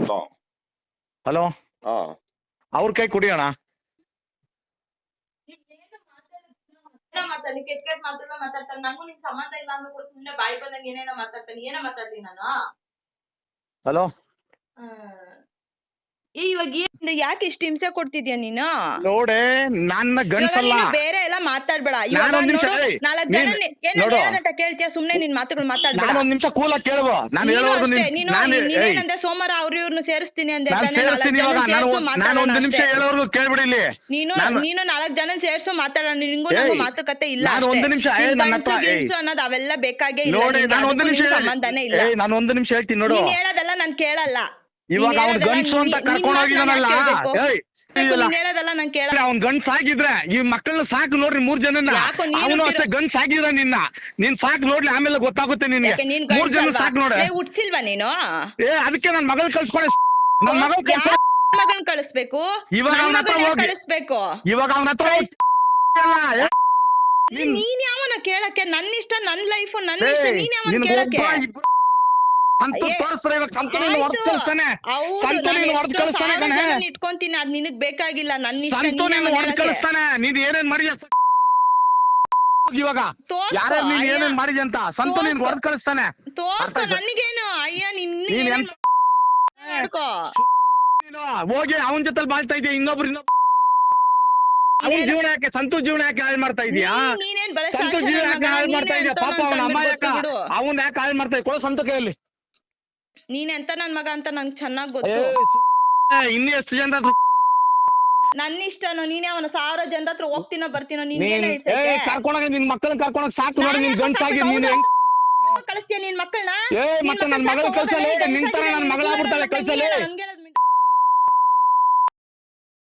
Hello hello, ಹಾ ಅವ್ರ ಕೈ ಕೊಡಿ ಅಣ್ಣ. ಮಾತಾಡಿ ಕೆಟ್ಟ ಕೆಟ್ಟ ಮಾತಾಡ್ತಾ ಮಾತಾಡ್ತಾನೆ. ನಂಗೂ ನಿನ್ ಸಂಬಂಧ ಇಲ್ಲ ಅಂದ್ರೂ ಕೂಡ ಸುಮ್ನೆ ಬಾಯಿ ಬಂದಂಗ ಏನೇನೋ ಮಾತಾಡ್ತಾನೆ. ಏನೋ ಮಾತಾಡ್ತೀನಿ ನಾನು. ಹಲೋ, ಇವಾಗ ಯಾಕೆ ಇಷ್ಟು ಹಿಂಸೆ ಕೊಡ್ತಿದ್ಯಾ ನೀನು? ನೋಡೆ ನನ್ನ ಗಂಡ್ಸಲ್ಲ. ಬೇರೆ ಎಲ್ಲ ಮಾತಾಡ್ಬೇಡ. ನಾನೊಂದ್ ನಿಮಿಷ ನಾಲ್ಕು ಜನ ಏನಂತ ಕೇಳ್ತೀಯ? ಸುಮ್ನೆ ನಿನ್ ಮಾತುಗಳು ಮಾತಾಡ್ಬೇಡ. ನಾನೊಂದ್ ನಿಮಿಷ ಕೂಲ ಕೇಳುವ. ನಾನು ಹೇಳೋದು ನೀನೇನಂದೆ ಸೋಮವಾರ ಅವ್ರನ್ನ ಸೇರಿಸ್ತೀನಿ ಅಂದೆ. ನಾನು ಒಂದ್ ನಿಮಿಷ ಹೇಳೋರ್ಗು ಕೇಳ್ಬಿಡಿ ಇಲ್ಲಿ. ನೀನು 4 ಜನ ಸೇರ್ಸು ಮಾತಾಡೋಣ. ನಿಂಗೂ ನಂಗೂ ಮಾತುಕತೆ ಇಲ್ಲ. ಒಂದ್ ನಿಮಿಷ ಅನ್ನೋದು ಅವೆಲ್ಲ ಬೇಕಾಗೇ ಇಲ್ಲ. ಸಂಬಂಧನೇ ಇಲ್ಲ. ನಾನು ಒಂದ್ ನಿಮಿಷ ಹೇಳ್ತೀನಿ ನೋಡು. ನೀನ್ ಹೇಳೋದೆಲ್ಲ ನಾನ್ ಕೇಳಲ್ಲ. ಇವಾಗ ಅವ್ನ್ ಗಂಡ್ಸು ಅಂತ ಕರ್ಕೊಂಡ್ ಹೋಗಿದಾನಲ್ಲ, ಹೇಳೋದಲ್ಲ ನಾನ್ ಕೇಳ. ಅವ್ನ್ ಗಂಡ್ಸ್ ಆಗಿದ್ರೆ ಈ ಮಕ್ಕಳನ್ನ ಸಾಕು ನೋಡ್ರಿ 3 ಜನನ್ನ. ಅವನು ಅಷ್ಟೇ ಗಂಡ್ಸ್ ಆಗಿದ್ರ ನೀನ್ ಸಾಕು ನೋಡ್ಲಿ, ಆಮೇಲೆ ಗೊತ್ತಾಗುತ್ತೆ ನಿನ್ಗೆ. 3 ಜನ ಸಾಕು ನೋಡ. ಹುಟ್ಸಿಲ್ವಾ ನೀನು? ಅದಕ್ಕೆ ನನ್ ಮಗಳ್ ಕಳ್ಸ್ಕೊಳ. ನನ್ ಮಗನ್ ಕಳಿಸ್ಬೇಕು. ಇವಾಗ ಅವನ ಹತ್ರ ಹೋಗಿ ಕಳಿಸ್ಬೇಕು. ಇವಾಗ ಅವನ ಹತ್ರ ನೀನ್ ಯಾವನ ಕೇಳಕ್ಕೆ? ನನ್ನ ಇಷ್ಟ, ನನ್ ಲೈಫ್, ನನ್ನ ಇಷ್ಟ. ನೀನ್ ಯಾವನ ಕೇಳಕ್ಕೆ? ಇಟ್ಕೊಂತೀನಿ, ಅದ್ ನಿನಗ್ ಬೇಕಾಗಿಲ್ಲ. ನನ್ನ ಇಷ್ಟ ಕಳಿಸ್ತಾನೆ. ನೀನ್ ಏನೇನ್ ಮಾಡಿ ಇವಾಗ ಏನೇನ್ ಮಾಡಿದೆ ಅಂತ ಸಂತು ನೀನ್ ಹೊಡೆದ್ ಕಳಿಸ್ತಾನೆ. ತೋರ್ಸ್ಕೊ. ನನಗೇನು ಅಯ್ಯ ನಿನ್ನ ಹೋಗಿ ಅವನ ಜೊತೆ ಬಾಳ್ತಾ ಇದೆಯಾ? ಇನ್ನೊಬ್ರು ಅವನ ಜೀವನ ಯಾಕೆ, ಸಂತು ಜೀವನ ಯಾಕೆ ಹಾಳು ಮಾಡ್ತಾ ಇದೀಯಾ? ಸಂತು ಜೀವನ ಯಾಕೆ ಹಾಳು ಮಾಡ್ತಾ ಇದೀಯಾ? ಪಾಪ ಅವನ ಅಮ್ಮ ಯಾಕ ಅವನ್ ಯಾಕೆ ಹಾಳು ಮಾಡ್ತಾ ಇದ್ದ? ಕೊಡೋ ಸಂತು ಕೈಯಲ್ಲಿ. ನೀನ್ ಎಂತ ನನ್ ಮಗ ಅಂತ ನಂಗೆ ಚೆನ್ನಾಗ್ ಗೊತ್ತು. ಇನ್ನು ಎಷ್ಟು ಜನ ನನ್ನ ಇಷ್ಟನೋ. ನೀನೇ ಅವನ 1000 ಜನರ ಹತ್ರ ಹೋಗ್ತೀನೋ ಬರ್ತೀನೋ. ಕರ್ಕೊಂಡೋಗ ನಿನ್ ಮಕ್ಕಳನ್ನ ಕರ್ಕೊಂಡೋಗ ಸಾಕು ನೋಡಿ. ನೀನ್ ಗಂಡ್ಸಾಗಿ ಕಳಿಸ್ತೀಯ ನಿನ್ ಮಕ್ಕಳನ್ನ? ಮತ್ತೆ ನನ್ ಮಗಳ ಕಳ್ಸಲೇ. ನಿಂತರ ನನ್ ಮಗಳಾಗ್ಬಿಡ್ತಾಳೆ, ಕಳ್ಸಲೇ.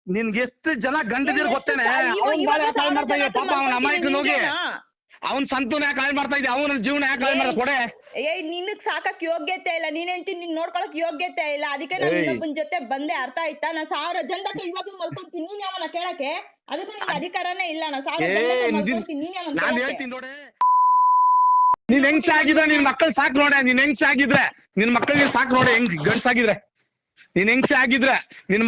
ನಿನ್ಗೆ ಎಷ್ಟು ಜನ ಗಂಡದಿರ್ ಗೊತ್ತೇನೆ? ಅವನ್ ಬಾಳ ಯಾಕೆ ಹಾಳು ಮಾಡ್ತಾ ಇದೀಯ? ಪಾಪ ಅವನ ಅಮಾಯಕನ ಹೋಗಿ ಅವನ್ ಸಂತೂನ್ ಯಾಕೆ ಹಾಳು ಮಾಡ್ತಾ ಇದೀಯ? ಅವನ ಜೀವನ ಯಾಕೆ ಹಾಳು ಮಾಡ್ತಾ? ಕೊಡೆ. ನಿನಗ್ ಸಾಕಕ್ ಯೋಗ್ಯತೆ ಇಲ್ಲ. ನೀನ್ ಹೇಳ್ತಿ ನಿನ್ ನೋಡ್ಕೊಳಕ್ ಯೋಗ್ಯತೆ ಇಲ್ಲ. ಅದಕ್ಕೆ ನಾನು ಇನ್ನೊಬ್ಬನ ಜೊತೆ ಬಂದೆ. ಅರ್ಥ ಆಯ್ತಾ? ನಾನ್ 1000 ಜನದ ಹತ್ರ ಇವಾಗ ಮಲ್ಕೊಂತೀನಿ. ನೀನ್ ಯಾವನ ಕೇಳಕ್ಕೆ? ಅದಕ್ಕೂ ನಿನ್ಗೆ ಅಧಿಕಾರನೇ ಇಲ್ಲ. ನಾನ್ 1000 ಜನದ ಹತ್ರ ಮಲ್ಕೊಂತೀನಿ. ನೀನ್ ಯಾವನ? ನಾನ್ ಹೇಳ್ತೀನಿ ನೋಡಿ, ನೀನ್ ಹೆಂಗ್ಸ ಆಗಿದ್ರೆ ನಿನ್ ಮಕ್ಕಳು ಸಾಕು ನೋಡೆ. ನೀನ್ ಹೆಂಗ್ಸ ಆಗಿದ್ರೆ ನಿನ್ ಮಕ್ಕಳಿಗೆ ಸಾಕು ನೋಡೆ. ಹೆಂಗ್ ಗಂಡ್ಸಾಗಿದ್ರೆ ನೀನ್ ಹೆಂಗ್ಸ ಆಗಿದ್ರೆ ನಿನ್